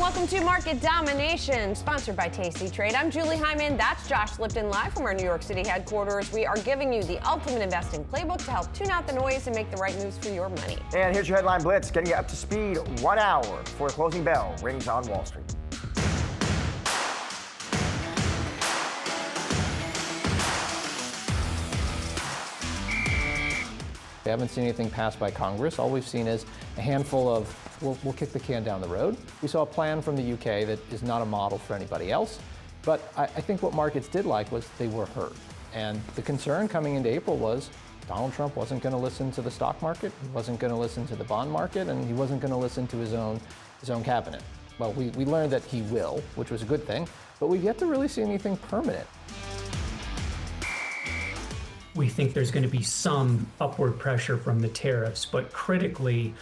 welcome to Market Domination, sponsored by Tasty Trade. I'm Julie Hyman. That's Josh Lipton, live from our New York City headquarters. We are giving you the ultimate investing playbook to help tune out the noise and make the right moves for your money. And here's your headline blitz, getting you up to speed 1 hour before the closing bell rings on Wall Street. We haven't seen anything passed by Congress. All we've seen is a handful of, we'll kick the can down the road. We saw a plan from the UK that is not a model for anybody else. But I think what markets did like was they were heard. And the concern coming into April was Donald Trump wasn't going to listen to the stock market, he wasn't going to listen to the bond market, and he wasn't going to listen to his own cabinet. Well, we learned that he will, which was a good thing, but we've yet to really see anything permanent. We think there's going to be some upward pressure from the tariffs, but critically,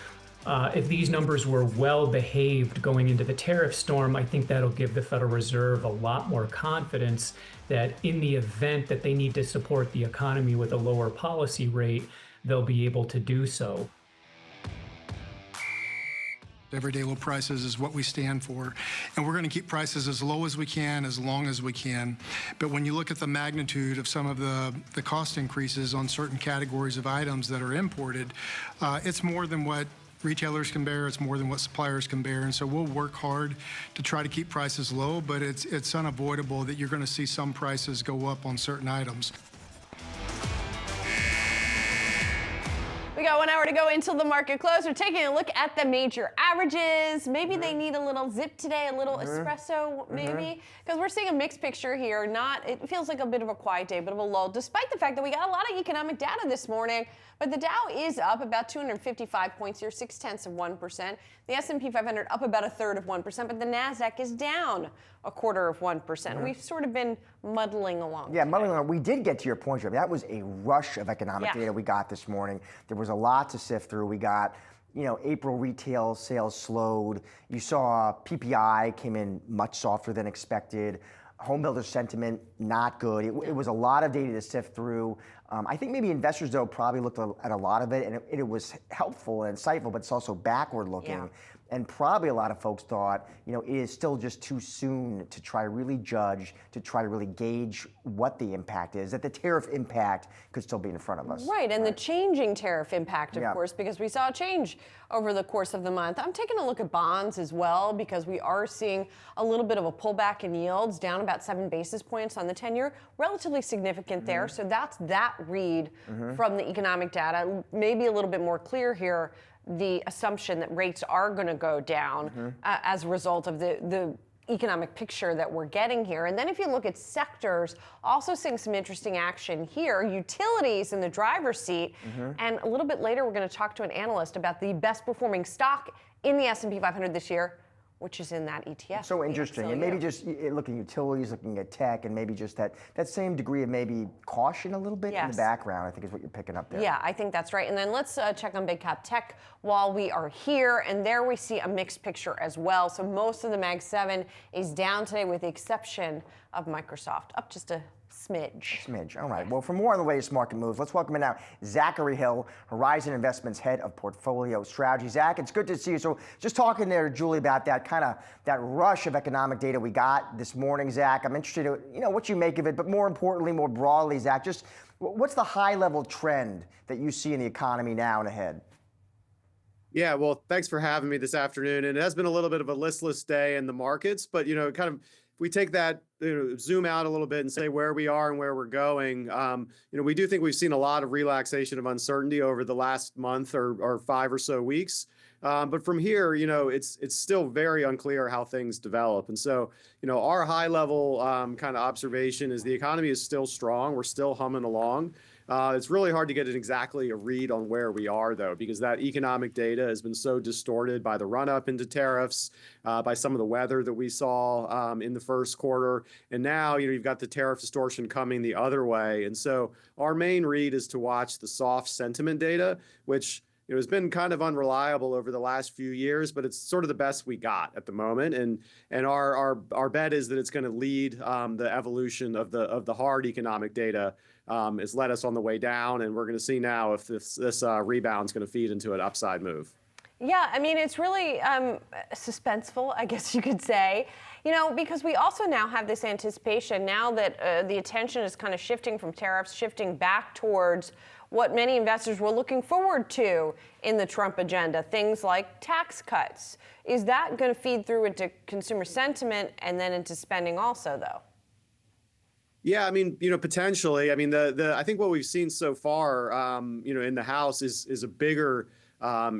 if these numbers were well behaved going into the tariff storm, I think that'll give the Federal Reserve a lot more confidence that in the event that they need to support the economy with a lower policy rate, they'll be able to do so. Everyday low prices is what we stand for, and we're going to keep prices as low as we can, as long as we can. But when you look at the magnitude of some of the cost increases on certain categories of items that are imported, it's more than what retailers can bear, it's more than what suppliers can bear, and so we'll work hard to try to keep prices low, but it's unavoidable that you're going to see some prices go up on certain items. We got 1 hour to go until the market close. We're taking a look at the major averages. Maybe they need a little zip today, a little espresso, maybe, because we're seeing a mixed picture here. It feels like a bit of a quiet day, bit of a lull, despite the fact that we got a lot of economic data this morning. But the Dow is up about 255 points here, 0.6%. The S&P 500 up about 1/3%, but the Nasdaq is down 1/4%. We've sort of been muddling along. Yeah, muddling along. We did get to your point, Jeff. That was a rush of economic data we got this morning. There was a lot to sift through. We got, April retail sales slowed. You saw PPI came in much softer than expected. Home builder sentiment, not good. It was a lot of data to sift through. I think maybe investors, though, probably looked at a lot of it, and it was helpful and insightful, but it's also backward looking. Yeah. And probably a lot of folks thought, it is still just too soon to try to really judge, to try to really gauge what the impact is, that the tariff impact could still be in front of us. Right, and the changing tariff impact, of course, because we saw a change over the course of the month. I'm taking a look at bonds as well, because we are seeing a little bit of a pullback in yields, down about 7 basis points on the 10-year, relatively significant there. So that's that read from the economic data. Maybe a little bit more clear here, the assumption that rates are going to go down as a result of the economic picture that we're getting here. And then if you look at sectors, also seeing some interesting action here, utilities in the driver's seat. And a little bit later, we're going to talk to an analyst about the best performing stock in the S&P 500 this year, which is in that ETF. So interesting. And maybe just looking at utilities, looking at tech, and maybe just that same degree of maybe caution a little bit in the background, I think is what you're picking up there. Yeah, I think that's right. And then let's check on big cap tech while we are here. And there we see a mixed picture as well. So most of the Mag 7 is down today with the exception of Microsoft, up just a smidge. All right. Well, for more on the latest market moves, let's welcome in now Zachary Hill, Horizon Investments Head of Portfolio Strategy. Zach, it's good to see you. So just talking there, Julie, about that that rush of economic data we got this morning, Zach. I'm interested in, what you make of it, but more importantly, more broadly, Zach, just what's the high-level trend that you see in the economy now and ahead? Yeah, well, thanks for having me this afternoon. And it has been a little bit of a listless day in the markets, but, if we take that, zoom out a little bit and say where we are and where we're going, we do think we've seen a lot of relaxation of uncertainty over the last month or 5 or so weeks. But from here, it's still very unclear how things develop. And so, our high level kind of observation is the economy is still strong. We're still humming along. It's really hard to get exactly a read on where we are, though, because that economic data has been so distorted by the run-up into tariffs, by some of the weather that we saw in the first quarter. And now, you've got the tariff distortion coming the other way. And so our main read is to watch the soft sentiment data, which has been kind of unreliable over the last few years, but it's sort of the best we got at the moment. And our bet is that it's going to lead the evolution of the hard economic data. It's led us on the way down, and we're going to see now if this rebound is going to feed into an upside move. Yeah, I mean, it's really suspenseful, I guess you could say, because we also now have this anticipation now that the attention is kind of shifting from tariffs, shifting back towards what many investors were looking forward to in the Trump agenda, things like tax cuts. Is that going to feed through into consumer sentiment and then into spending also, though? Yeah, I mean, potentially. I mean, I think what we've seen so far, in the House is a bigger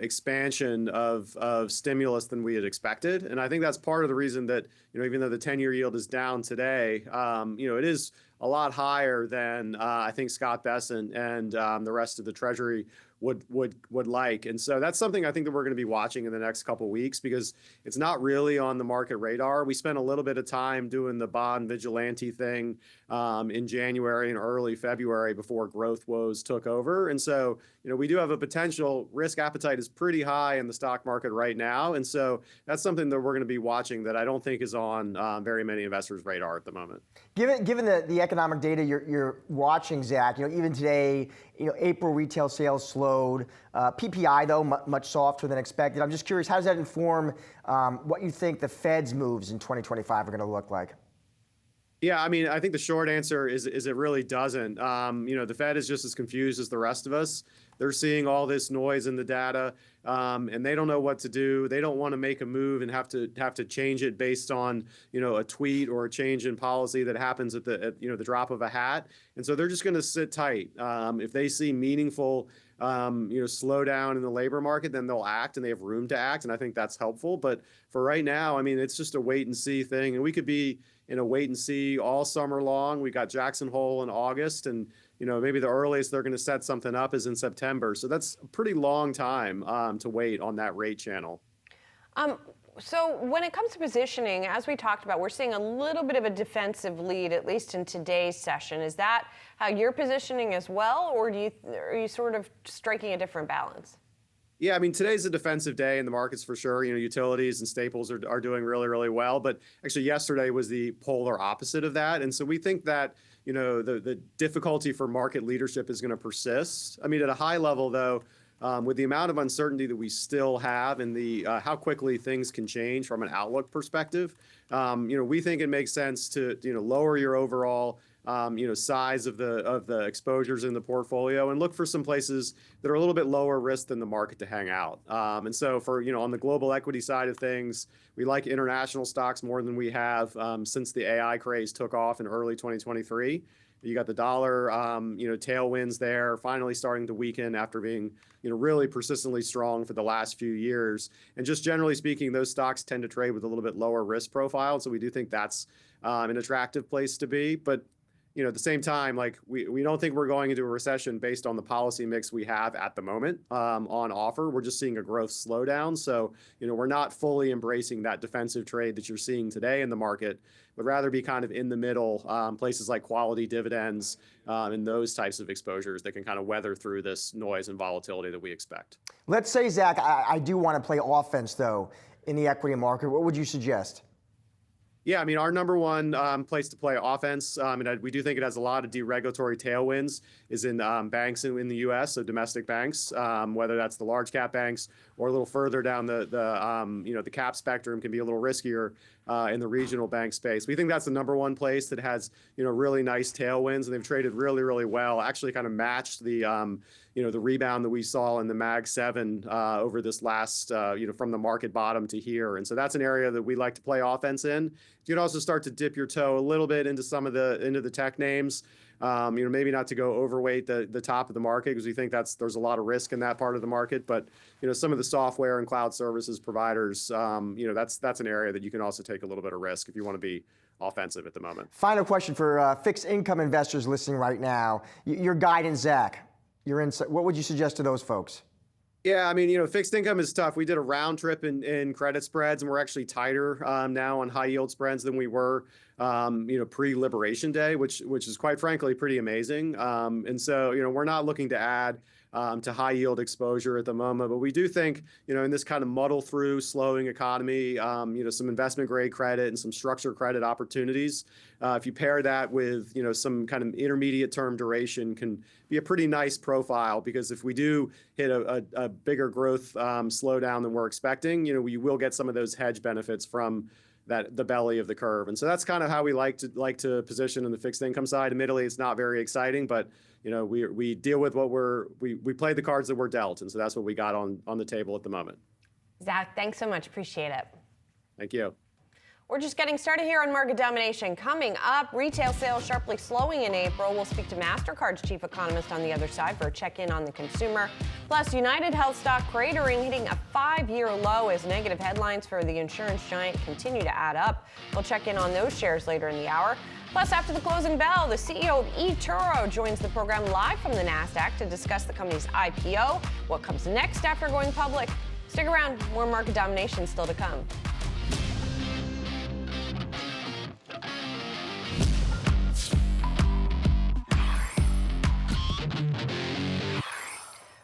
expansion of stimulus than we had expected. And I think that's part of the reason that, even though the 10-year yield is down today, it is a lot higher than I think Scott Bessent and the rest of the Treasury would like. And so that's something I think that we're going to be watching in the next couple of weeks, because it's not really on the market radar. We spent a little bit of time doing the bond vigilante thing in January and early February before growth woes took over. And so, we do have a potential risk appetite is pretty high in the stock market right now. And so that's something that we're going to be watching that I don't think is on very many investors' radar at the moment. Given the economic data you're watching, Zach, even today, April retail sales slowed. PPI, though, much softer than expected. I'm just curious, how does that inform what you think the Fed's moves in 2025 are going to look like? Yeah, I mean, I think the short answer is it really doesn't. The Fed is just as confused as the rest of us. They're seeing all this noise in the data, and they don't know what to do. They don't want to make a move and have to change it based on a tweet or a change in policy that happens at the drop of a hat. And so they're just going to sit tight. If they see meaningful slowdown in the labor market, then they'll act, and they have room to act. And I think that's helpful. But for right now, I mean, it's just a wait and see thing, and we could be in a wait and see all summer long. We got Jackson Hole in August, and maybe the earliest they're going to set something up is in September. So that's a pretty long time to wait on that rate channel. So when it comes to positioning, as we talked about, we're seeing a little bit of a defensive lead, at least in today's session. Is that how you're positioning as well, or are you sort of striking a different balance? Yeah, I mean, today's a defensive day in the markets for sure. Utilities and staples are doing really, really well. But actually, yesterday was the polar opposite of that. And so we think that, the difficulty for market leadership is going to persist. I mean, at a high level, though, with the amount of uncertainty that we still have and the how quickly things can change from an outlook perspective, we think it makes sense to lower your overall size of the exposures in the portfolio and look for some places that are a little bit lower risk than the market to hang out. And so for on the global equity side of things, we like international stocks more than we have since the AI craze took off in early 2023. You got the dollar, tailwinds there, finally starting to weaken after being, really persistently strong for the last few years. And just generally speaking, those stocks tend to trade with a little bit lower risk profile. So we do think that's an attractive place to be. But at the same time, like we don't think we're going into a recession based on the policy mix we have at the moment on offer. We're just seeing a growth slowdown. So, we're not fully embracing that defensive trade that you're seeing today in the market, but rather be kind of in the middle, places like quality dividends and those types of exposures that can kind of weather through this noise and volatility that we expect. Let's say, Zach, I do want to play offense, though, in the equity market. What would you suggest? Yeah, I mean, our number one place to play offense, and we do think it has a lot of deregulatory tailwinds, is in banks in the U.S., so domestic banks, whether that's the large cap banks or a little further down the cap spectrum can be a little riskier in the regional bank space. We think that's the number one place that has really nice tailwinds, and they've traded really, really well. Actually, kind of matched the the rebound that we saw in the Mag 7 over this last from the market bottom to here, and so that's an area that we like to play offense in. You can also start to dip your toe a little bit into some of the tech names. Maybe not to go overweight the top of the market because we think there's a lot of risk in that part of the market. But some of the software and cloud services providers, that's an area that you can also take a little bit of risk if you want to be offensive at the moment. Final question for fixed income investors listening right now. Your guidance, Zach. What would you suggest to those folks? Yeah, I mean, fixed income is tough. We did a round trip in credit spreads, and we're actually tighter now on high yield spreads than we were pre-Liberation Day, which is quite frankly pretty amazing. And so, we're not looking to add to high yield exposure at the moment, but we do think, in this kind of muddle through slowing economy, some investment grade credit and some structured credit opportunities. If you pair that with, some kind of intermediate term duration, can be a pretty nice profile, because if we do hit a bigger growth slowdown than we're expecting, we will get some of those hedge benefits from the belly of the curve. And so that's kind of how we like to position in the fixed income side. Admittedly, it's not very exciting, but we deal with what we play the cards that we're dealt, and so that's what we got on the table at the moment. Zach, thanks so much. Appreciate it. Thank you. We're just getting started here on Market Domination. Coming up, retail sales sharply slowing in April. We'll speak to Mastercard's chief economist on the other side for a check-in on the consumer. Plus, UnitedHealth stock cratering, hitting a 5-year low as negative headlines for the insurance giant continue to add up. We'll check in on those shares later in the hour. Plus, after the closing bell, the CEO of eToro joins the program live from the NASDAQ to discuss the company's IPO, what comes next after going public. Stick around, more Market Domination still to come.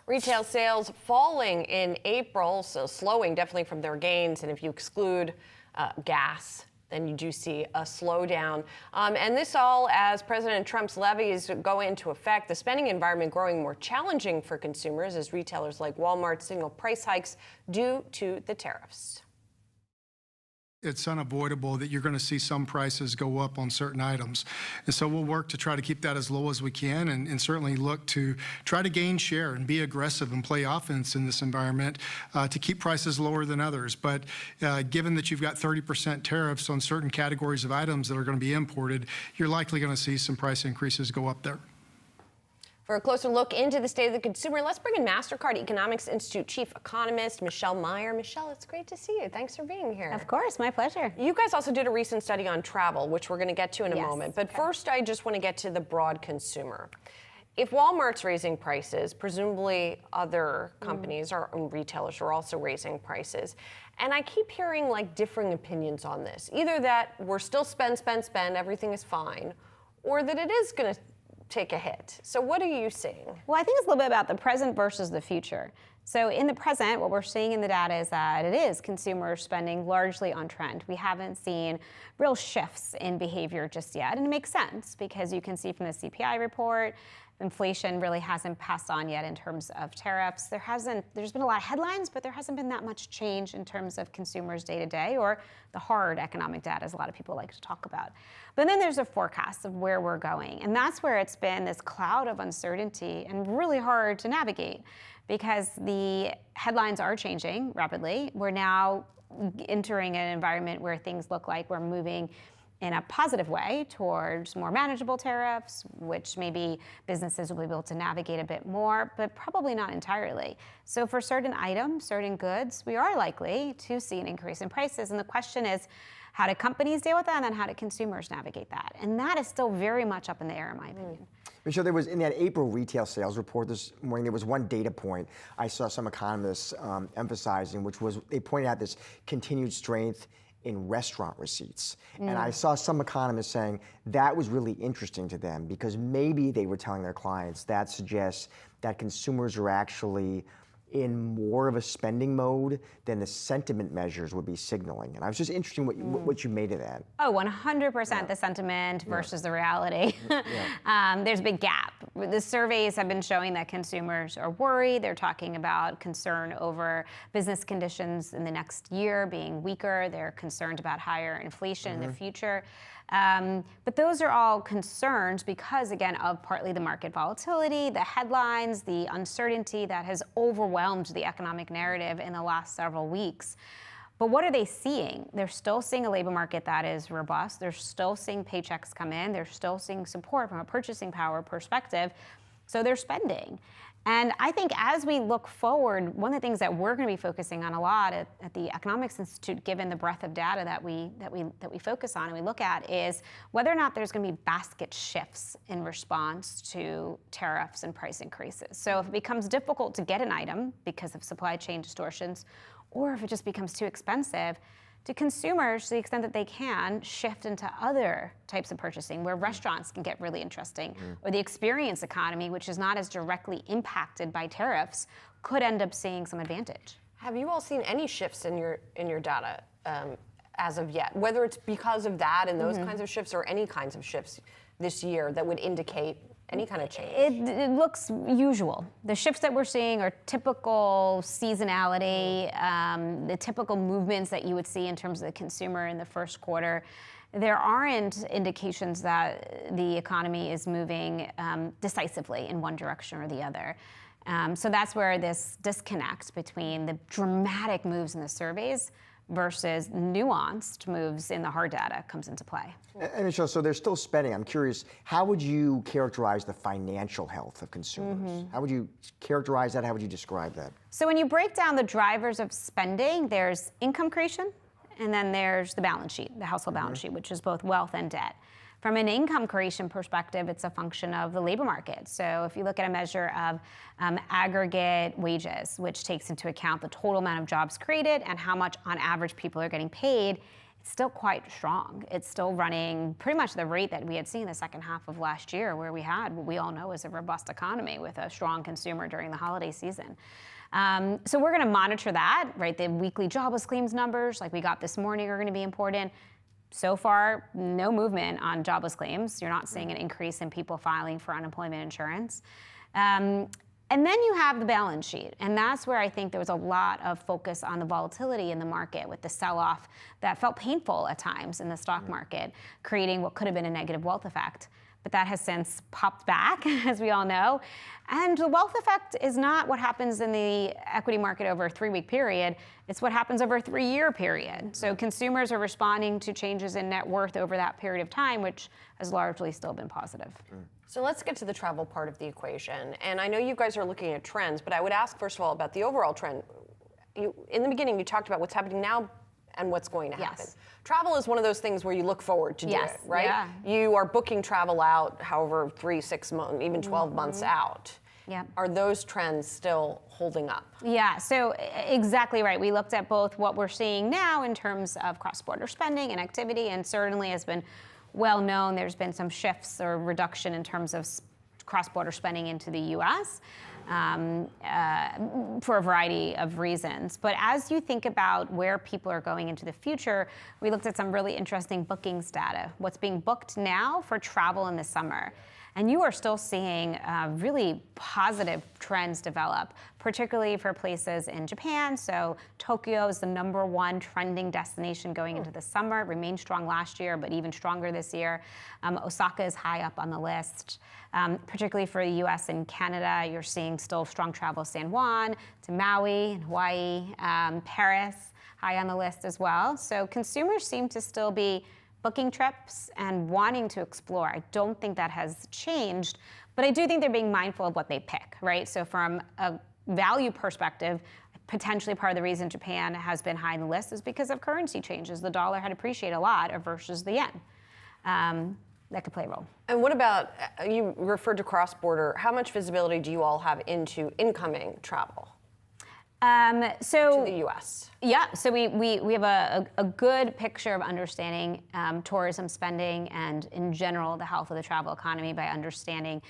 Retail sales falling in April, so slowing definitely from their gains. And if you exclude gas, then you do see a slowdown. And this all as President Trump's levies go into effect, the spending environment growing more challenging for consumers as retailers like Walmart signal price hikes due to the tariffs. It's unavoidable that you're going to see some prices go up on certain items. And so we'll work to try to keep that as low as we can, and certainly look to try to gain share and be aggressive and play offense in this environment to keep prices lower than others. But given that you've got 30% tariffs on certain categories of items that are going to be imported, you're likely going to see some price increases go up there. For a closer look into the state of the consumer, let's bring in Mastercard Economics Institute chief economist Michelle Meyer. Michelle, it's great to see you. Thanks for being here. Of course, my pleasure. You guys also did a recent study on travel, which we're going to get to in a moment. But first, I just want to get to the broad consumer. If Walmart's raising prices, presumably other companies or retailers are also raising prices. And I keep hearing differing opinions on this. Either that we're still spend, everything is fine, or that it is going to take a hit. So what are you seeing? Well, I think it's a little bit about the present versus the future. So in the present, what we're seeing in the data is that it is consumer spending largely on trend. We haven't seen real shifts in behavior just yet. And it makes sense because you can see from the CPI report, inflation really hasn't passed on yet in terms of tariffs. There's been a lot of headlines, but there hasn't been that much change in terms of consumers day to day or the hard economic data, as a lot of people like to talk about. But then there's a forecast of where we're going. And that's where it's been this cloud of uncertainty and really hard to navigate because the headlines are changing rapidly. We're now entering an environment where things look like we're moving in a positive way towards more manageable tariffs, which maybe businesses will be able to navigate a bit more, but probably not entirely. So for certain items, certain goods, we are likely to see an increase in prices. And the question is, how do companies deal with that, and then how do consumers navigate that? And that is still very much up in the air, in my opinion. Michelle, there was in that April retail sales report this morning, there was one data point I saw some economists emphasizing, which was they pointed out this continued strength in restaurant receipts. And I saw some economists saying that was really interesting to them because maybe they were telling their clients that suggests that consumers are actually in more of a spending mode than the sentiment measures would be signaling. And I was just interested in what you made of that. Oh, 100% the sentiment versus the reality. There's a big gap. The surveys have been showing that consumers are worried. They're talking about concern over business conditions in the next year being weaker. They're concerned about higher inflation in the future. But those are all concerns because, again, of partly the market volatility, the headlines, the uncertainty that has overwhelmed the economic narrative in the last several weeks. But what are they seeing? They're still seeing a labor market that is robust. They're still seeing paychecks come in. They're still seeing support from a purchasing power perspective. So they're spending. And I think as we look forward, one of the things that we're going to be focusing on a lot at the Economics Institute, given the breadth of data that we focus on and we look at, is whether or not there's going to be basket shifts in response to tariffs and price increases. So if it becomes difficult to get an item because of supply chain distortions, or if it just becomes too expensive, do consumers, to the extent that they can, shift into other types of purchasing where restaurants can get really interesting, or the experience economy, which is not as directly impacted by tariffs, could end up seeing some advantage. Have you all seen any shifts in your data as of yet, whether it's because of that and those kinds of shifts or any kinds of shifts this year that would indicate any kind of change? It looks usual. The shifts that we're seeing are typical seasonality, the typical movements that you would see in terms of the consumer in the first quarter. There aren't indications that the economy is moving decisively in one direction or the other. So that's where this disconnect between the dramatic moves in the surveys versus nuanced moves in the hard data comes into play. And Michelle, so they're still spending. I'm curious, how would you characterize the financial health of consumers? How would you characterize that? How would you describe that? So when you break down the drivers of spending, there's income creation, and then there's the balance sheet, the household balance sheet, which is both wealth and debt. From an income creation perspective, it's a function of the labor market. So if you look at a measure of aggregate wages, which takes into account the total amount of jobs created and how much on average people are getting paid, it's still quite strong. It's still running pretty much the rate that we had seen the second half of last year, where we had what we all know is a robust economy with a strong consumer during the holiday season. So we're going to monitor that, right? The weekly jobless claims numbers, like we got this morning, are going to be important. So far, no movement on jobless claims. You're not seeing an increase in people filing for unemployment insurance. And then you have the balance sheet. And that's where I think there was a lot of focus on the volatility in the market with the sell-off that felt painful at times in the stock market, creating what could have been a negative wealth effect. But that has since popped back, as we all know. And the wealth effect is not what happens in the equity market over a 3-week period. It's what happens over a 3-year period. So consumers are responding to changes in net worth over that period of time, which has largely still been positive. So let's get to the travel part of the equation. And I know you guys are looking at trends, but I would ask, first of all, about the overall trend. In the beginning, you talked about what's happening now and what's going to happen. Yes. Travel is one of those things where you look forward to do Yes, it, right? yeah. You are booking travel out, however, 3, 6 months, even 12 months out. Yeah. Are those trends still holding up? Yeah, so exactly right. We looked at both what we're seeing now in terms of cross-border spending and activity, and certainly has been well known there's been some shifts or reduction in terms of cross-border spending into the U.S. For a variety of reasons. But as you think about where people are going into the future, we looked at some really interesting bookings data. What's being booked now for travel in the summer. And you are still seeing really positive trends develop, particularly for places in Japan. So Tokyo is the #1 trending destination going into the summer. It remained strong last year, but even stronger this year. Osaka is high up on the list. Particularly for the US and Canada, you're seeing still strong travel San Juan, to Maui, and Hawaii, Paris, high on the list as well. So consumers seem to still be booking trips and wanting to explore. I don't think that has changed, but I do think they're being mindful of what they pick, right? So from a value perspective, potentially part of the reason Japan has been high on the list is because of currency changes. The dollar had appreciated a lot versus the yen. That could play a role. And what about, you referred to cross-border, how much visibility do you all have into incoming travel to the U.S.? Yeah, so we have a good picture of understanding tourism spending and in general the health of the travel economy by understanding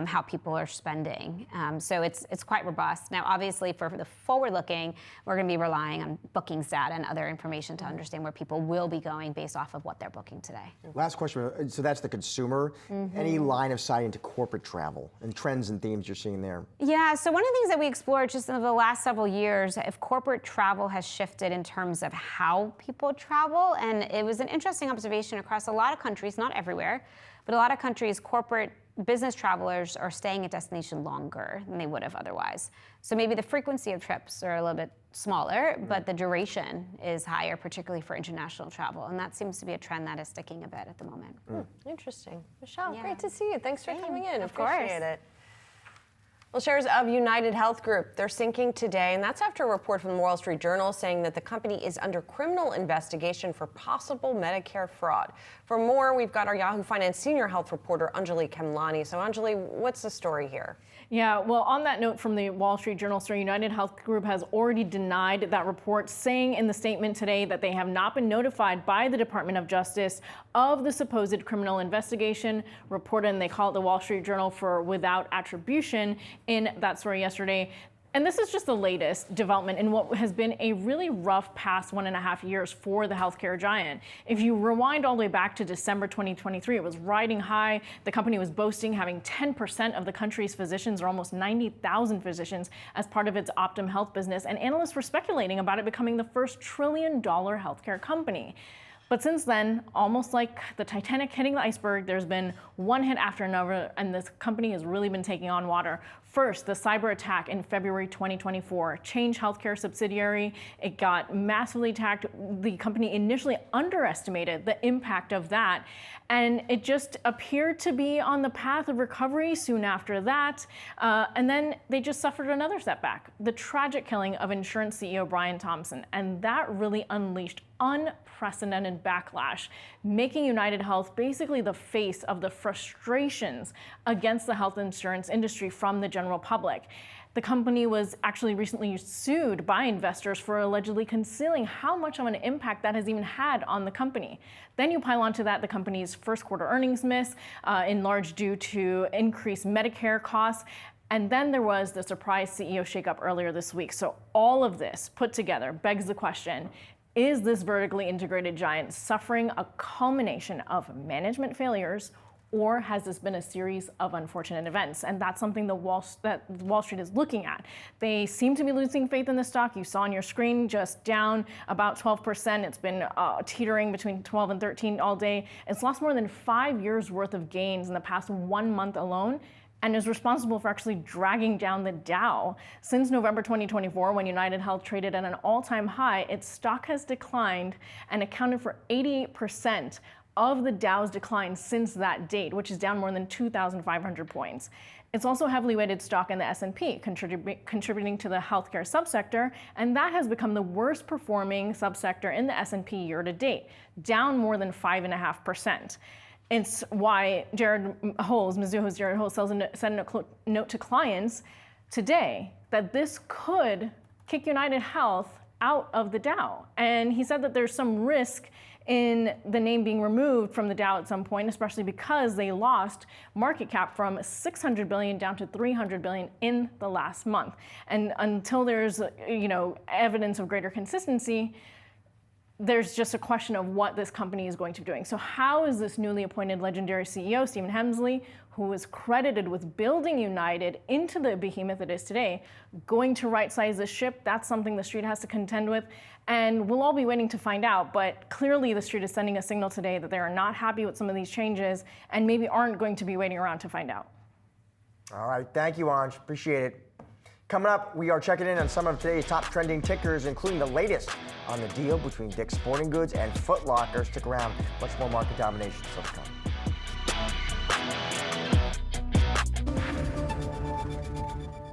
how people are spending. So it's quite robust. Now, obviously, for the forward-looking, we're going to be relying on bookings data and other information to understand where people will be going based off of what they're booking today. Last question. So that's the consumer. Any line of sight into corporate travel and trends and themes you're seeing there? Yeah, so one of the things that we explored just in the last several years, if corporate travel has shifted in terms of how people travel, and it was an interesting observation across a lot of countries, not everywhere, but a lot of countries, corporate business travelers are staying at destination longer than they would have otherwise. So maybe the frequency of trips are a little bit smaller, but the duration is higher, particularly for international travel. And that seems to be a trend that is sticking a bit at the moment. Interesting. Michelle, great to see you. Thanks for coming in. Of course. Appreciate it. Well, shares of UnitedHealth Group, they're sinking today, and that's after a report from the Wall Street Journal saying that the company is under criminal investigation for possible Medicare fraud. For more, we've got our Yahoo Finance senior health reporter, Anjali Kemlani. So, Anjali, what's the story here? Yeah, well, on that note from the Wall Street Journal, UnitedHealth Group has already denied that report, saying in the statement today that they have not been notified by the Department of Justice of the supposed criminal investigation reported, and they call it the Wall Street Journal for without attribution in that story yesterday. And this is just the latest development in what has been a really rough past 1.5 years for the healthcare giant. If you rewind all the way back to December 2023, it was riding high. The company was boasting having 10% of the country's physicians, or almost 90,000 physicians, as part of its Optum Health business. And analysts were speculating about it becoming the first $1 trillion healthcare company. But since then, almost like the Titanic hitting the iceberg, there's been one hit after another, and this company has really been taking on water. First, the cyber attack in February 2024, Change Healthcare subsidiary, it got massively attacked. The company initially underestimated the impact of that, and it just appeared to be on the path of recovery soon after that. And then they just suffered another setback, the tragic killing of insurance CEO Brian Thompson, and that really unleashed unprecedented backlash, making UnitedHealth basically the face of the frustrations against the health insurance industry from the general public. The company was actually recently sued by investors for allegedly concealing how much of an impact that has even had on the company. Then you pile onto that the company's first quarter earnings miss, in large due to increased Medicare costs. And then there was the surprise CEO shakeup earlier this week. So all of this put together begs the question, is this vertically integrated giant suffering a culmination of management failures, or has this been a series of unfortunate events? And that's something that Wall Street is looking at. They seem to be losing faith in the stock. You saw on your screen just down about 12%. It's been teetering between 12 and 13 all day. It's lost more than 5 years worth of gains in the past 1 month alone, and is responsible for actually dragging down the Dow. Since November 2024, when UnitedHealth traded at an all-time high, its stock has declined and accounted for 88% of the Dow's decline since that date, which is down more than 2,500 points. It's also heavily weighted stock in the S&P, contributing to the healthcare subsector, and that has become the worst performing subsector in the S&P year to date, down more than 5.5%. It's why Mizuho's Jared Holz sent a note to clients today that this could kick UnitedHealth out of the Dow. And he said that there's some risk in the name being removed from the Dow at some point, especially because they lost market cap from $600 billion down to $300 billion in the last month. And until there's, evidence of greater consistency, there's just a question of what this company is going to be doing. So how is this newly appointed legendary CEO, Stephen Hemsley, who is credited with building United into the behemoth it is today, going to right-size the ship? That's something the street has to contend with. And we'll all be waiting to find out. But clearly the street is sending a signal today that they are not happy with some of these changes and maybe aren't going to be waiting around to find out. All right. Thank you, Anj. Appreciate it. Coming up, we are checking in on some of today's top trending tickers, including the latest on the deal between Dick's Sporting Goods and Foot Locker. Stick around. Much more market domination still to come.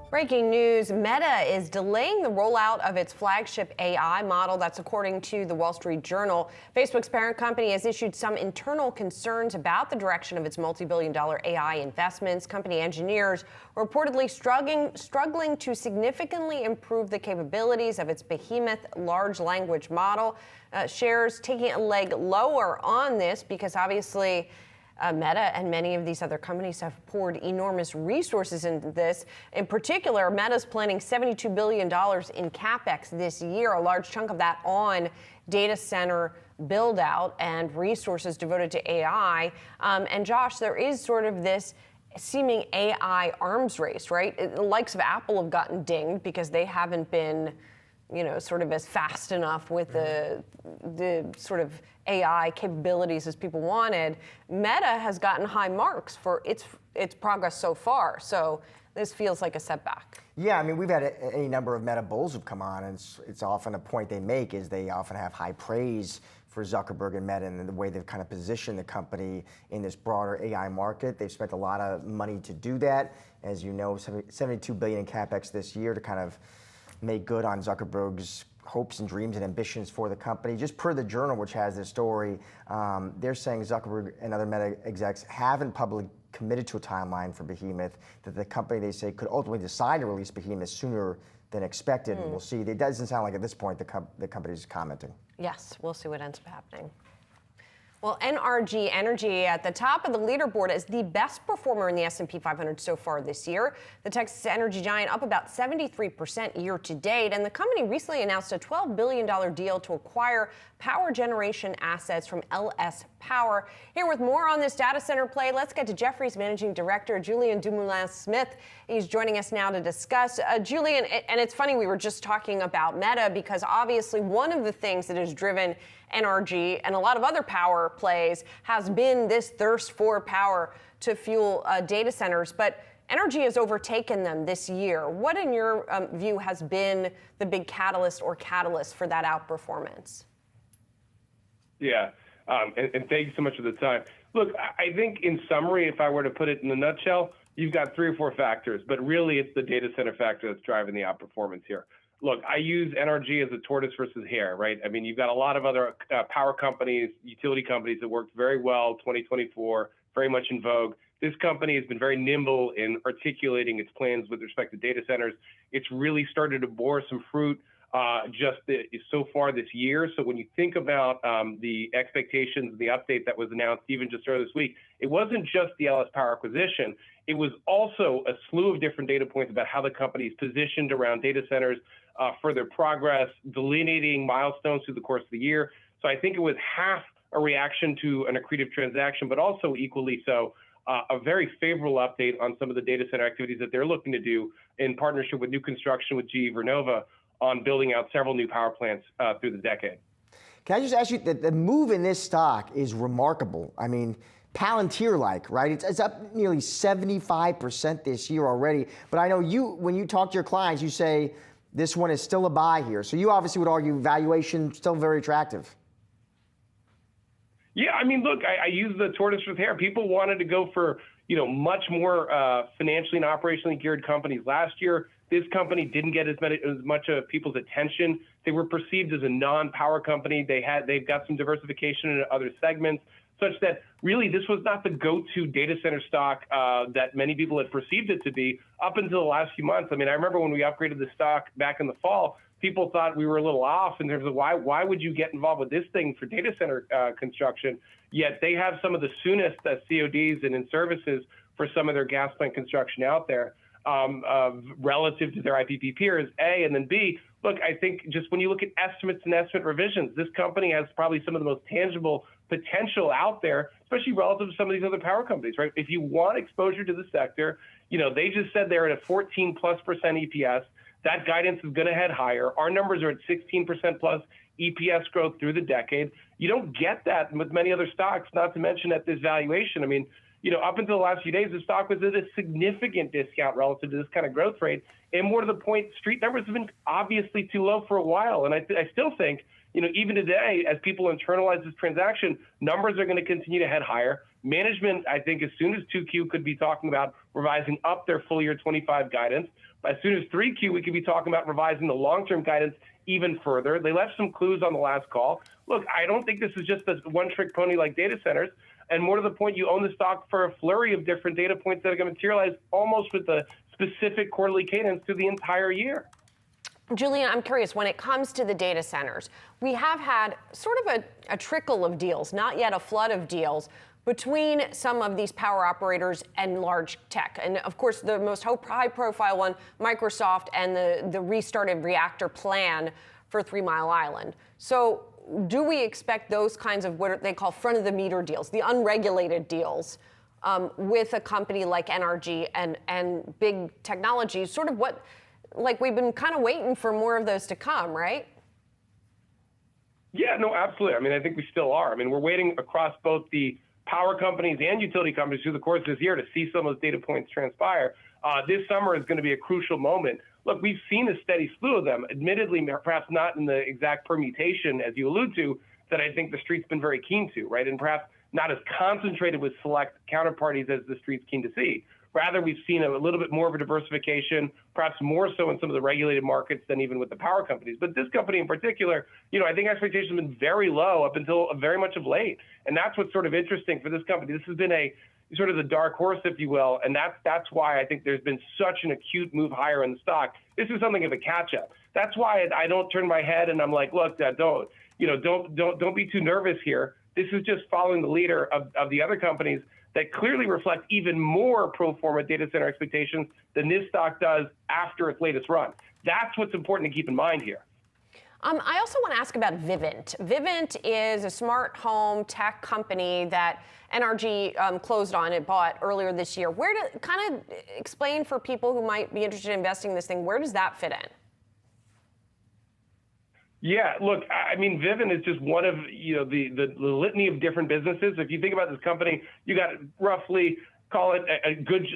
Breaking news, Meta is delaying the rollout of its flagship AI model. That's according to the Wall Street Journal. Facebook's parent company has issued some internal concerns about the direction of its multi-billion-dollar AI investments. Company engineers are reportedly struggling to significantly improve the capabilities of its behemoth large language model. Shares taking a leg lower on this because obviously Meta and many of these other companies have poured enormous resources into this. In particular, Meta's planning $72 billion in CapEx this year, a large chunk of that on data center build out and resources devoted to AI. And Josh, there is sort of this seeming AI arms race, right? The likes of Apple have gotten dinged because they haven't been, sort of as fast enough with the sort of AI capabilities as people wanted. Meta has gotten high marks for its progress so far. So this feels like a setback. Yeah, I mean, we've had any number of Meta bulls have come on, and it's often a point they make is they often have high praise for Zuckerberg and Meta and the way they've kind of positioned the company in this broader AI market. They've spent a lot of money to do that. As you know, $72 billion in CapEx this year to kind of make good on Zuckerberg's hopes and dreams and ambitions for the company. Just per the Journal, which has this story, they're saying Zuckerberg and other Meta execs haven't publicly committed to a timeline for Behemoth, that the company, they say, could ultimately decide to release Behemoth sooner than expected. And we'll see. It doesn't sound like at this point the company's commenting. Yes, we'll see what ends up happening. Well, NRG Energy at the top of the leaderboard is the best performer in the S&P 500 so far this year. The Texas energy giant up about 73% year to date, and the company recently announced a $12 billion deal to acquire power generation assets from LS Power. Here with more on this data center play, let's get to Jefferies Managing Director Julien Dumoulin-Smith. He's joining us now to discuss. Julien, and it's funny, we were just talking about Meta because obviously one of the things that has driven NRG and a lot of other power plays has been this thirst for power to fuel data centers, but energy has overtaken them this year. What, in your view, has been the big catalyst or catalyst for that outperformance? Yeah, and thank you so much for the time. Look, I think in summary, if I were to put it in a nutshell, you've got 3 or 4 factors, but really it's the data center factor that's driving the outperformance here. Look, I use NRG as a tortoise versus hare, right? I mean, you've got a lot of other power companies, utility companies that worked very well, 2024, very much in vogue. This company has been very nimble in articulating its plans with respect to data centers. It's really started to bore some fruit so far this year. So when you think about the expectations, the update that was announced even just earlier this week, it wasn't just the LS Power acquisition. It was also a slew of different data points about how the company is positioned around data centers, further progress, delineating milestones through the course of the year. So I think it was half a reaction to an accretive transaction, but also equally so a very favorable update on some of the data center activities that they're looking to do in partnership with new construction with GE Vernova on building out several new power plants through the decade. Can I just ask you, the move in this stock is remarkable. I mean, Palantir-like, right? It's up nearly 75% this year already. But I know when you talk to your clients, you say this one is still a buy here. So you obviously would argue valuation still very attractive. Yeah, I mean, look, I use the tortoise with hare. People wanted to go for, much more financially and operationally geared companies last year. This company didn't get as much of people's attention. They were perceived as a non-power company. They've got some diversification in other segments, such that really this was not the go-to data center stock that many people had perceived it to be up until the last few months. I mean, I remember when we upgraded the stock back in the fall, people thought we were a little off in terms of why would you get involved with this thing for data center construction? Yet they have some of the soonest CODs and in services for some of their gas plant construction out there relative to their IPP peers, A, and then B, look, I think just when you look at estimates and estimate revisions, this company has probably some of the most tangible potential out there, especially relative to some of these other power companies, right? If you want exposure to the sector, they just said they're at a 14+% EPS. That guidance is going to head higher. Our numbers are at 16% plus EPS growth through the decade. You don't get that with many other stocks, not to mention at this valuation. I mean, up until the last few days, the stock was at a significant discount relative to this kind of growth rate. And more to the point, street numbers have been obviously too low for a while. And I still think, even today, as people internalize this transaction, numbers are going to continue to head higher. Management, I think, as soon as 2Q could be talking about revising up their full year 25 guidance. As soon as 3Q, we could be talking about revising the long-term guidance even further. They left some clues on the last call. Look, I don't think this is just a one-trick pony like data centers. And more to the point, you own the stock for a flurry of different data points that are going to materialize almost with the specific quarterly cadence through the entire year. Julien, I'm curious, when it comes to the data centers, we have had sort of a trickle of deals, not yet a flood of deals, between some of these power operators and large tech. And of course, the most high-profile one, Microsoft and the restarted reactor plan for 3 Mile Island. So do we expect those kinds of what they call front-of-the-meter deals, the unregulated deals, with a company like NRG and big technology, sort of like we've been kind of waiting for more of those to come, right? Yeah, no, absolutely. I mean, I think we still are. I mean, we're waiting across both the power companies and utility companies through the course of this year to see some of those data points transpire. This summer is going to be a crucial moment. Look, we've seen a steady slew of them, admittedly, perhaps not in the exact permutation, as you allude to, that I think the street's been very keen to, right? And perhaps not as concentrated with select counterparties as the street's keen to see. Rather, we've seen a little bit more of a diversification, perhaps more so in some of the regulated markets than even with the power companies. But this company in particular, I think expectations have been very low up until very much of late. And that's what's sort of interesting for this company. This has been a sort of the dark horse, if you will. And that's why I think there's been such an acute move higher in the stock. This is something of a catch-up. That's why I don't turn my head and I'm like, look, don't be too nervous here. This is just following the leader of the other companies that clearly reflect even more pro forma data center expectations than this stock does after its latest run. That's what's important to keep in mind here. I also want to ask about Vivint. Vivint is a smart home tech company that NRG closed on. It bought earlier this year. Kind of explain for people who might be interested in investing in this thing, where does that fit in? Yeah, look, I mean, Vivint is just one of, the litany of different businesses. If you think about this company, you got roughly, call it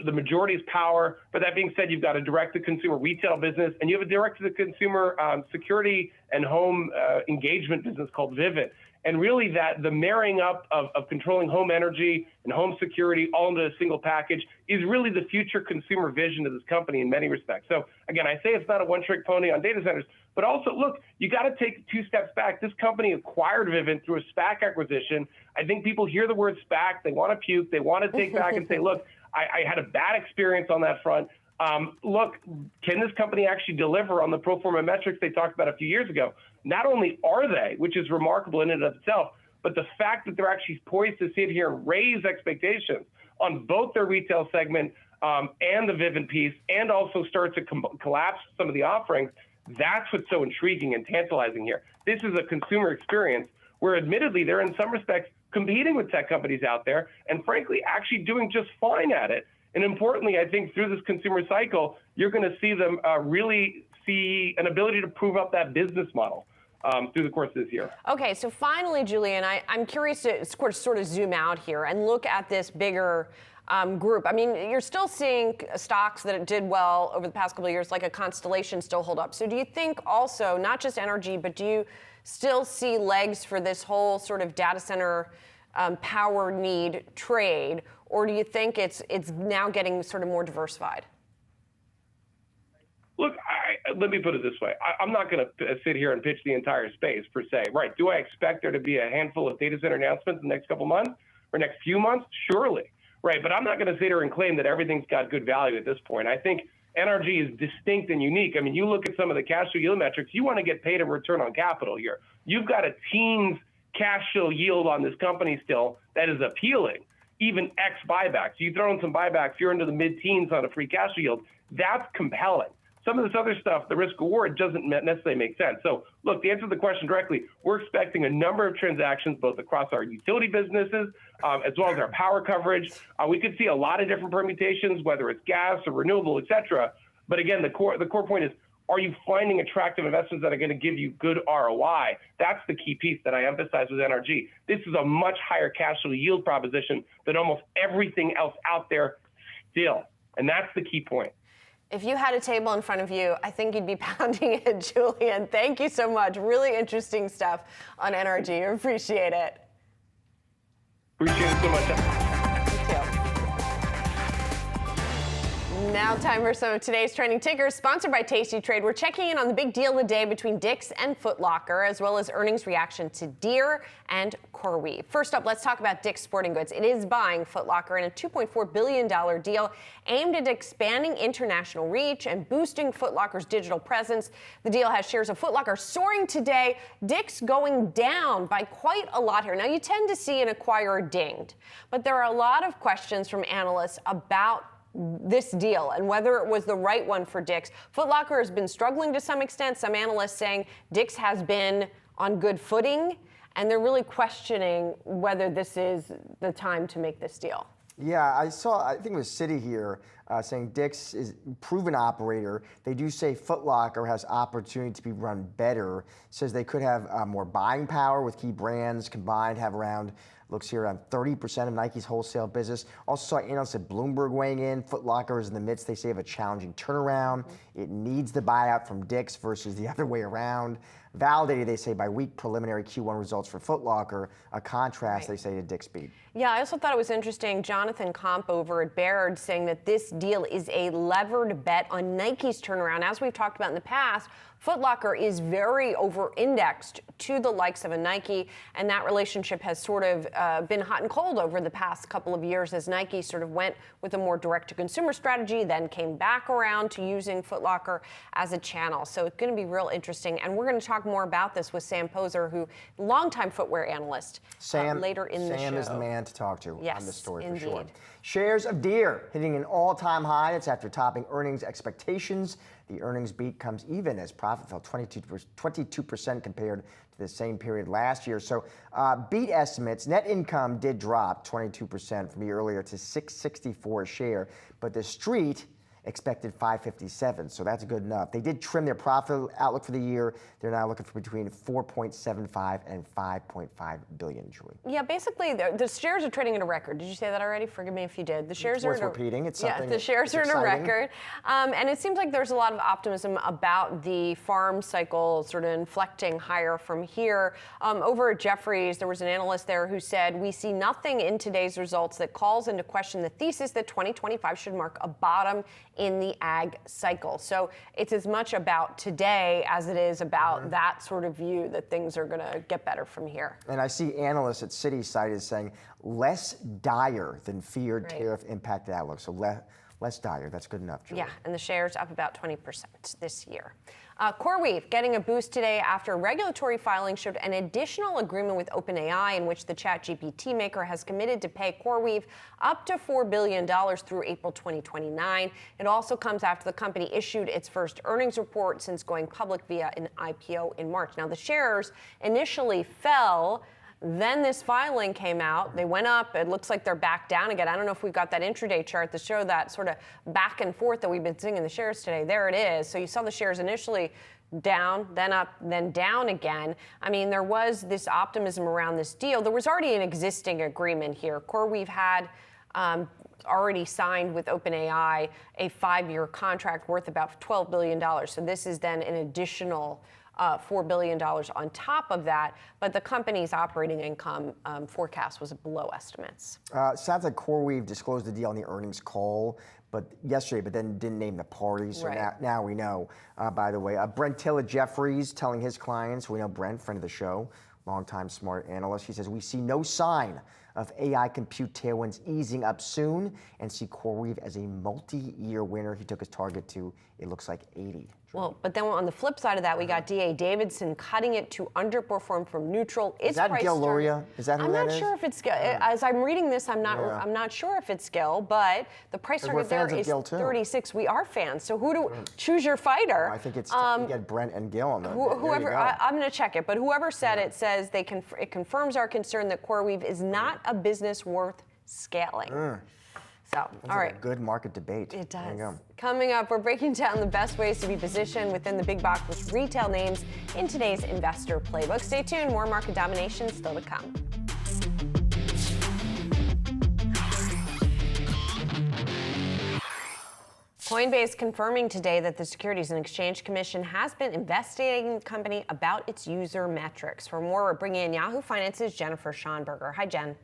the majority is power. But that being said, you've got a direct-to-consumer retail business, and you have a direct-to-consumer security and home engagement business called Vivint. And really the marrying up of controlling home energy and home security all into a single package is really the future consumer vision of this company in many respects. So again, I say it's not a one-trick pony on data centers, but also, look, you got to take 2 steps back. This company acquired Vivint through a SPAC acquisition. I think people hear the word SPAC, they want to puke, they want to take back and say, look, I had a bad experience on that front. Look, can this company actually deliver on the pro forma metrics they talked about a few years ago? Not only are they, which is remarkable in and of itself, but the fact that they're actually poised to sit here and raise expectations on both their retail segment and the Vivint piece, and also start to collapse some of the offerings, that's what's so intriguing and tantalizing here. This is a consumer experience where admittedly they're in some respects competing with tech companies out there and frankly actually doing just fine at it. And importantly, I think through this consumer cycle, you're going to see them really see an ability to prove up that business model through the course of this year. Okay, so finally, Julien, I'm curious to sort of zoom out here and look at this bigger group. I mean, you're still seeing stocks that did well over the past couple of years, like a Constellation, still hold up. So do you think also, not just NRG, but do you still see legs for this whole sort of data center power need trade, or do you think it's now getting sort of more diversified? Look, let me put it this way. I'm not going to sit here and pitch the entire space per se. Right. Do I expect there to be a handful of data center announcements in the next couple months or next few months? Surely. Right. But I'm not going to sit here and claim that everything's got good value at this point. I think NRG is distinct and unique. I mean, you look at some of the cash flow yield metrics, you want to get paid a return on capital here. You've got a teens cash flow yield on this company still that is appealing, even ex buybacks. You throw in some buybacks, you're into the mid-teens on a free cash flow yield. That's compelling. Some of this other stuff, the risk reward doesn't necessarily make sense. So look, to answer the question directly, we're expecting a number of transactions, both across our utility businesses, as well as our power coverage. We could see a lot of different permutations, whether it's gas or renewable, et cetera. But again, the core point is, are you finding attractive investments that are going to give you good ROI? That's the key piece that I emphasize with NRG. This is a much higher cash flow yield proposition than almost everything else out there still. And that's the key point. If you had a table in front of you, I think you'd be pounding it, Julien. Thank you so much. Really interesting stuff on NRG. I appreciate it. Appreciate it so much. Thank you. Now time for some of today's trending tickers, sponsored by Tasty Trade. We're checking in on the big deal of the day between Dick's and Foot Locker, as well as earnings reaction to Deere and CoreWeave. First up, let's talk about Dick's Sporting Goods. It is buying Foot Locker in a $2.4 billion deal aimed at expanding international reach and boosting Foot Locker's digital presence. The deal has shares of Foot Locker soaring today, Dick's going down by quite a lot here. Now, you tend to see an acquirer dinged, but there are a lot of questions from analysts about this deal and whether it was the right one for Dick's. Foot Locker has been struggling to some extent. Some analysts saying Dick's has been on good footing, and they're really questioning whether this is the time to make this deal. Yeah, I think it was Citi here saying Dick's is a proven operator. They do say Foot Locker has opportunity to be run better. Says they could have more buying power with key brands combined, have around looks here on 30% of Nike's wholesale business. Also saw analysts at Bloomberg weighing in. Foot Locker is in the midst, they say, of a challenging turnaround. It needs the buyout from Dick's versus the other way around. Validated, they say, by weak preliminary Q1 results for Foot Locker, a contrast, they say, to Dick's beat. Yeah, I also thought it was interesting, Jonathan Komp over at Baird saying that this deal is a levered bet on Nike's turnaround. As we've talked about in the past, Foot Locker is very over-indexed to the likes of a Nike, and that relationship has sort of been hot and cold over the past couple of years as Nike sort of went with a more direct-to-consumer strategy, then came back around to using Foot Locker as a channel. So it's going to be real interesting, and we're going to talk more about this with Sam Poser, who longtime footwear analyst, later in the show. Sam is the man to talk to on this story, indeed. for sure. Shares of Deere hitting an all-time high. It's after topping earnings expectations. The earnings beat comes even as profit fell 22% compared to the same period last year. So beat estimates. Net income did drop 22% from the year earlier to $6.64 a share, but the street expected $5.57, so that's good enough. They did trim their profit outlook for the year. They're now looking for between $4.75 and $5.5 billion, Julie. Yeah, basically, the shares are trading at a record. Did you say that already? Forgive me if you did. The shares are repeating. It's something. Yeah, the shares are at a record, and it seems like there's a lot of optimism about the farm cycle sort of inflecting higher from here. Over at Jefferies, there was an analyst there who said, "We see nothing in today's results that calls into question the thesis that 2025 should mark a bottom in the ag cycle." So it's as much about today as it is about that sort of view that things are going to get better from here. And I see analysts at Citi cited as saying less dire than feared tariff impacted outlook. So less dire. That's good enough, Julie. Yeah, and the shares up about 20% this year. CoreWeave getting a boost today after regulatory filing showed an additional agreement with OpenAI in which the ChatGPT maker has committed to pay CoreWeave up to $4 billion through April 2029. It also comes after the company issued its first earnings report since going public via an IPO in March. Now, the shares initially fell. Then this filing came out. They went up. It looks like they're back down again. I don't know if we've got that intraday chart to show that sort of back and forth that we've been seeing in the shares today. There it is. So you saw the shares initially down, then up, then down again. I mean, there was this optimism around this deal. There was already an existing agreement here. CoreWeave had already signed with OpenAI a 5-year contract worth about $12 billion. So this is then an additional $4 billion on top of that, but the company's operating income forecast was below estimates. Sounds like CoreWeave disclosed the deal on the earnings call yesterday, but then didn't name the parties. So now we know, by the way. Brent Till at Jefferies telling his clients, we know Brent, friend of the show, longtime smart analyst, he says, "We see no sign of AI compute tailwinds easing up soon and see CoreWeave as a multi-year winner." He took his target to, it looks like, 80. Well, but then on the flip side of that, we got D.A. Davidson cutting it to underperform from neutral. Is that Gil Luria? Is that who that is? I'm not sure if it's Gil. As I'm reading this, I'm not sure if it's Gil, but the price target there is 36. We are fans. So choose your fighter? I think it's you get Brent and Gil on there. Whoever, I'm going to check it, but whoever said it says it confirms our concern that CoreWeave is not a business worth scaling. So, all right. A good market debate. It does. There you go. Coming up, we're breaking down the best ways to be positioned within the big box with retail names in today's investor playbook. Stay tuned. More market domination still to come. Coinbase confirming today that the Securities and Exchange Commission has been investigating the company about its user metrics. For more, we're bringing in Yahoo Finance's Jennifer Schonberger. Hi, Jen.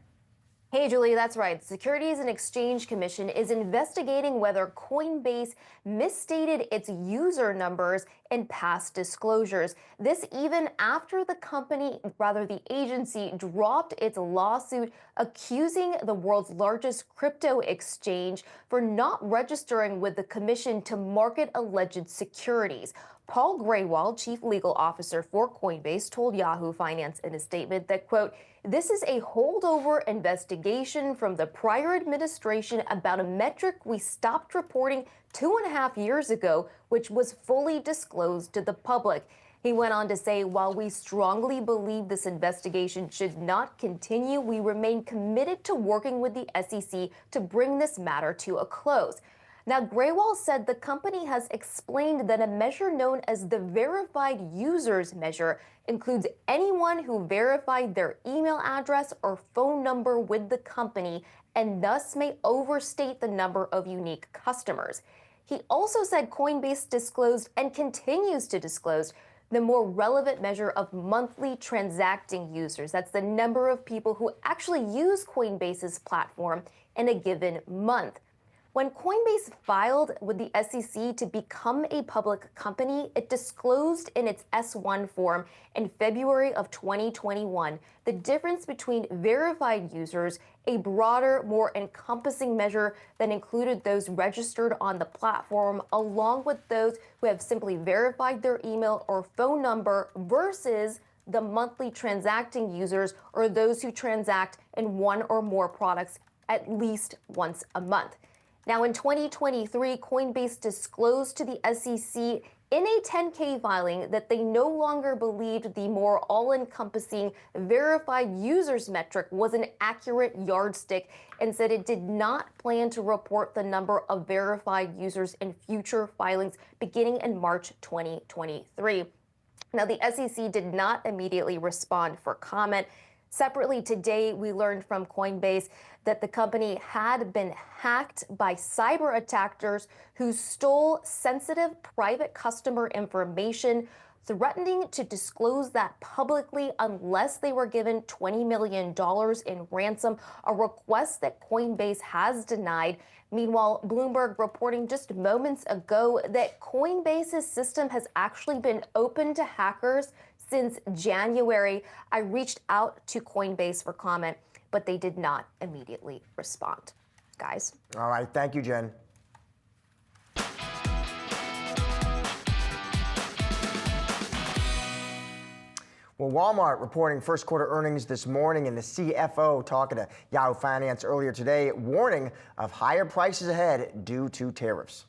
Hey, Julie, that's right. The Securities and Exchange Commission is investigating whether Coinbase misstated its user numbers in past disclosures. This even after the agency dropped its lawsuit accusing the world's largest crypto exchange for not registering with the commission to market alleged securities. Paul Graywall, chief legal officer for Coinbase, told Yahoo Finance in a statement that, quote, "This is a holdover investigation from the prior administration about a metric we stopped reporting 2.5 years ago, which was fully disclosed to the public." He went on to say, "While we strongly believe this investigation should not continue, we remain committed to working with the SEC to bring this matter to a close." Now, Graywall said the company has explained that a measure known as the verified users measure includes anyone who verified their email address or phone number with the company and thus may overstate the number of unique customers. He also said Coinbase disclosed and continues to disclose the more relevant measure of monthly transacting users. That's the number of people who actually use Coinbase's platform in a given month. When Coinbase filed with the SEC to become a public company, it disclosed in its S-1 form in February of 2021 the difference between verified users, a broader, more encompassing measure that included those registered on the platform, along with those who have simply verified their email or phone number, versus the monthly transacting users, or those who transact in one or more products at least once a month. Now, in 2023, Coinbase disclosed to the SEC in a 10-K filing that they no longer believed the more all-encompassing verified users metric was an accurate yardstick, and said it did not plan to report the number of verified users in future filings beginning in March 2023. Now, the SEC did not immediately respond for comment. Separately today, we learned from Coinbase that the company had been hacked by cyber attackers who stole sensitive private customer information, threatening to disclose that publicly unless they were given $20 million in ransom, a request that Coinbase has denied. Meanwhile, Bloomberg reporting just moments ago that Coinbase's system has actually been open to hackers since January. I reached out to Coinbase for comment, but they did not immediately respond. Guys. All right, thank you, Jen. Well, Walmart reporting first quarter earnings this morning, and the CFO talking to Yahoo Finance earlier today, warning of higher prices ahead due to tariffs.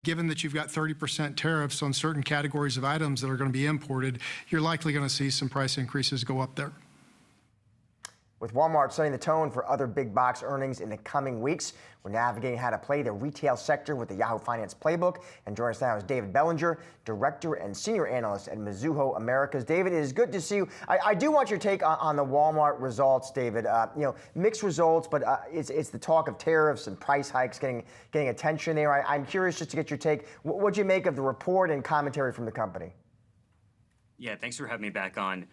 Given that you've got 30% tariffs on certain categories of items that are going to be imported, you're likely going to see some price increases go up there. With Walmart setting the tone for other big box earnings in the coming weeks, we're navigating how to play the retail sector with the Yahoo Finance playbook. And joining us now is David Bellinger, Director and Senior Analyst at Mizuho Americas. David, it is good to see you. I do want your take on the Walmart results, David. Mixed results, but it's the talk of tariffs and price hikes getting attention there. I'm curious just to get your take. What'd you make of the report and commentary from the company? Yeah, thanks for having me back on.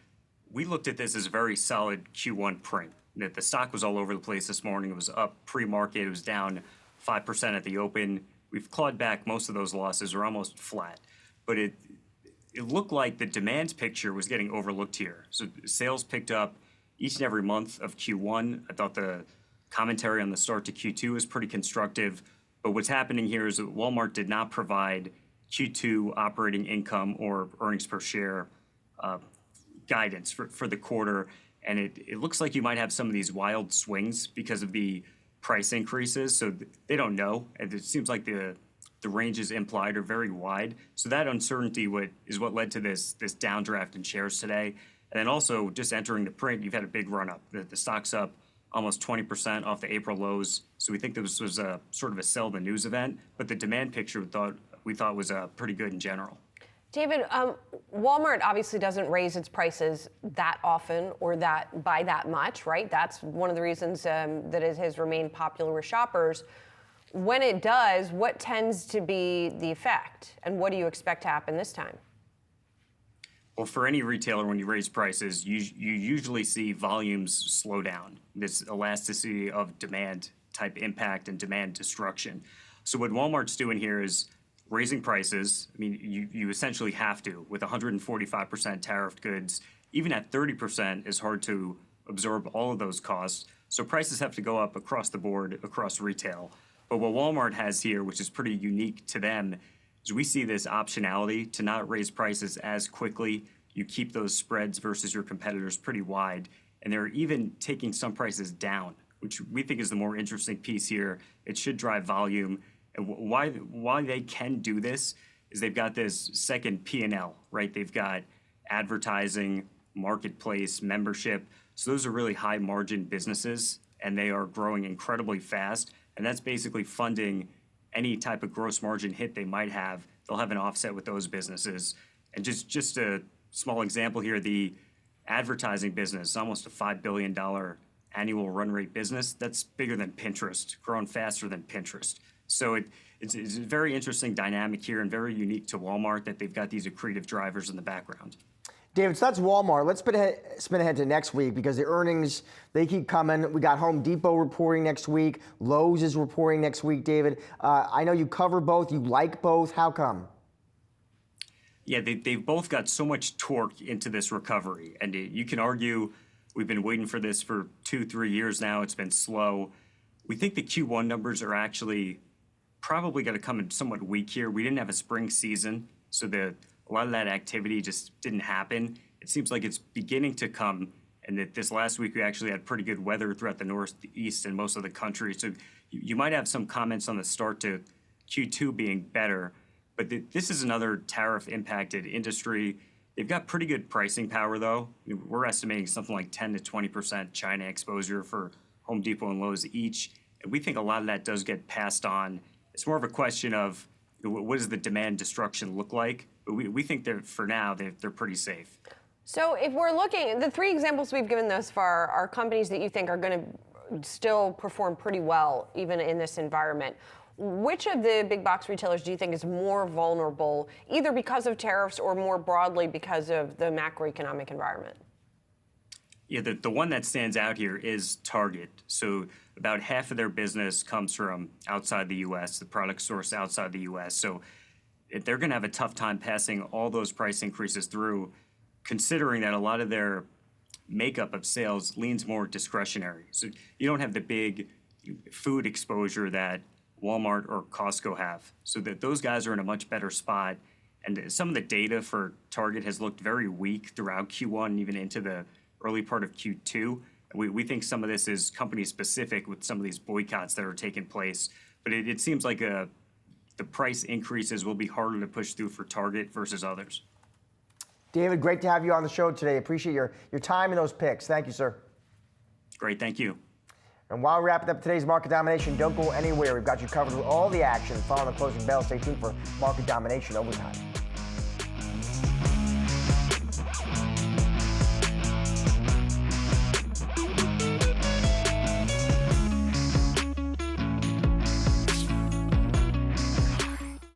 We looked at this as a very solid Q1 print. The stock was all over the place this morning. It was up pre-market. It was down 5% at the open. We've clawed back most of those losses. We're almost flat. But it looked like the demand picture was getting overlooked here. So sales picked up each and every month of Q1. I thought the commentary on the start to Q2 was pretty constructive. But what's happening here is that Walmart did not provide Q2 operating income or earnings per share guidance for the quarter, and it looks like you might have some of these wild swings because of the price increases, so they don't know, and it seems like the ranges implied are very wide. So that uncertainty is what led to this downdraft in shares today. And then also, just entering the print, you've had a big run up. The stock's up almost 20% off the April lows, so we think this was a sort of a sell the news event, but the demand picture we thought was pretty good in general. David, Walmart obviously doesn't raise its prices that often or by that much, right? That's one of the reasons that it has remained popular with shoppers. When it does, what tends to be the effect, and what do you expect to happen this time? Well, for any retailer, when you raise prices, you usually see volumes slow down, this elasticity of demand type impact and demand destruction. So what Walmart's doing here is raising prices. I mean, you essentially have to. With 145% tariffed goods, even at 30%, it's hard to absorb all of those costs. So prices have to go up across the board, across retail. But what Walmart has here, which is pretty unique to them, is we see this optionality to not raise prices as quickly. You keep those spreads versus your competitors pretty wide. And they're even taking some prices down, which we think is the more interesting piece here. It should drive volume. And why they can do this is they've got this second P&L, right? They've got advertising, marketplace, membership. So those are really high margin businesses, and they are growing incredibly fast. and that's basically funding any type of gross margin hit they might have. They'll have an offset with those businesses. And just a small example here, the advertising business, almost a $5 billion annual run rate business. That's bigger than Pinterest, growing faster than Pinterest. So it's a very interesting dynamic here and very unique to Walmart that they've got these accretive drivers in the background. David, so that's Walmart. Let's spin ahead to next week because the earnings, they keep coming. We got Home Depot reporting next week. Lowe's is reporting next week, David. I know you cover both. You like both. How come? Yeah, they've both got so much torque into this recovery. And you can argue we've been waiting for this for 2-3 years now. It's been slow. We think the Q1 numbers are actually probably going to come in somewhat weak here. We didn't have a spring season, so a lot of that activity just didn't happen. It seems like it's beginning to come, and that this last week we actually had pretty good weather throughout the Northeast and most of the country. So you might have some comments on the start to Q2 being better, but this is another tariff-impacted industry. They've got pretty good pricing power, though. We're estimating something like 10 to 20% China exposure for Home Depot and Lowe's each, and we think a lot of that does get passed on. It's more of a question of what does the demand destruction look like? But we think that for now, they're pretty safe. So if we're looking, the three examples we've given thus far are companies that you think are going to still perform pretty well, even in this environment. Which of the big box retailers do you think is more vulnerable, either because of tariffs or more broadly because of the macroeconomic environment? Yeah, the one that stands out here is Target. So about half of their business comes from outside the U.S., the product sourced outside the U.S. So they're going to have a tough time passing all those price increases through, considering that a lot of their makeup of sales leans more discretionary. So you don't have the big food exposure that Walmart or Costco have. So that those guys are in a much better spot. And some of the data for Target has looked very weak throughout Q1, even into the early part of Q2. We think some of this is company specific with some of these boycotts that are taking place. But it seems like the price increases will be harder to push through for Target versus others. David, great to have you on the show today. Appreciate your time and those picks. Thank you, sir. Great, thank you. And while we're wrapping up today's Market Domination, don't go anywhere. We've got you covered with all the action. Following the closing bell, stay tuned for Market Domination Overtime.